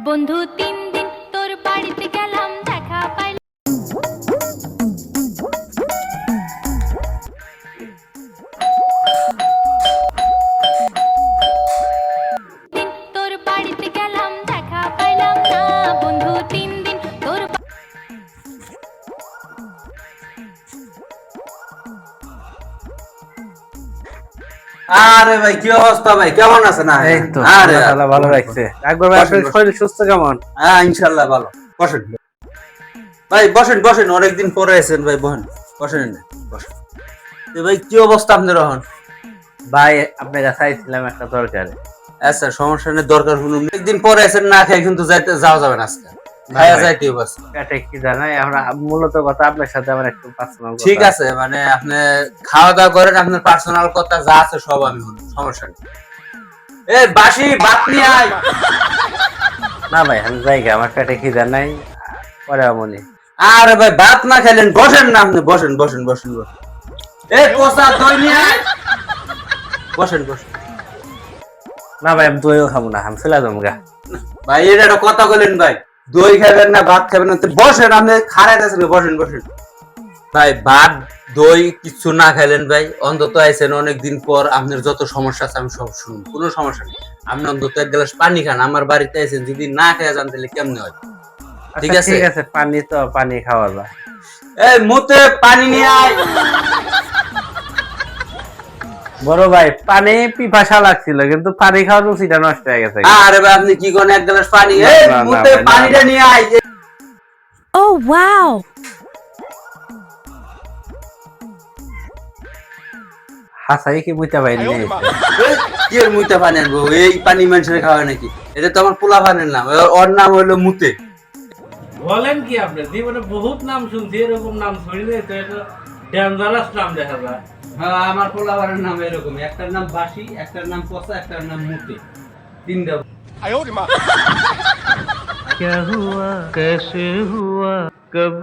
বন্ধু 3 দিন তোর বাড়িতে গেলাম দেখা পাইলাম তোর বাড়িতে গেলাম দেখা পাইলাম না বন্ধু 3 দিন তোর আরে ভাই কি অবস্থা ভাই কেমন আছেন? এই তো আরে আল্লাহ ভালো রাখছে। একবার ভাই আপনার শরীর সুস্থ কেমন? হ্যাঁ ইনশাআল্লাহ ভালো। বসেন ভাই, বসেন বসেন, অনেকদিন পরে আছেন ভাই, বসেন বসেন বসেন। তো ভাই কি অবস্থা আপনার এখন? ভাই আপনার কাছে আইছিলাম একটা দরকারে। আচ্ছা সমস্যা নেই, দরকার হলো একদিন পরে আছেন, না খাই কিন্তু যাওয়া যাবে না আজকে। খায়া যাইতে বাস পেটে কি জানাই আমরা মূলত কথা আপনার সাথে আমার একটু পার্সোনাল কথা। ঠিক আছে, মানে আপনি খাওয়া দাওয়া করেন, আপনার পার্সোনাল কথা যা আছে সব আমি শুনি, সমস্যা নেই। এ বাসি ভাত নিয়ে আয়। না ভাই আমি জায়গা আমার পেটে কি জানাই পরে আমনি। আরে ভাই ভাত না খেলেন, বসেন না আপনি, বসেন বসেন বসেন বসেন। এ কোসা দই নিয়ে আয়। বসেন বসেন। না ভাই আমি দইও খাবো না, আমি চলে যাবো গা। ভাই এটা একটা কথা বলেন ভাই, দই খাবেন না ভাত খাবেন না, তো বসেন, আপনি খারাপ আছেন, বসেন বসেন। ভাই ভাত দই কিছু না খাইলেন ভাই, অন্তত আইছেন অনেকদিন পর, আপনার যত সমস্যা আছে আমি সব শুনুন, কোনো সমস্যা নেই। আপনি অন্তত এক গ্লাস পানি খান, আমার বাড়িতে আইছেন, যদি না খেয়ে যান তাহলে কেমনে হয়? ঠিক আছে ঠিক আছে, পানি তো পানি খাওয়া যায়। এই মুতে পানি নিয়ে আয়। বড় ভাই পানি পিপাসা লাগছিল কিন্তু পানি খাওয়ার রুচিটা নষ্ট হয়ে গেছে। আরে ভাই আপনি কি করেন, এক গ্লাস পানি, এই না, না, মুতে না, পানিটা নিয়ে আয়। Oh wow হাসাই কি বুঝতে পারি নাই। কি এর মুতে পানি আনবো? এই পানি মানুষের খাওয়া নাকি? এটা তো আমার পোলা পানির নাম, ওর নাম হইলো মুতে। বলেন কি আপনি? জীবনে বহুত নাম শুনছি, এরকম নাম শুনিনি তো, এটা ডেঞ্জারাস নাম দেখা যায়। হ্যাঁ আমার পোলা পানির নাম এরকম, একটার নাম বাসি, একটার নাম পচা, একটার নাম মুতে, তিনটা। क्या हुआ कैसे हुआ कब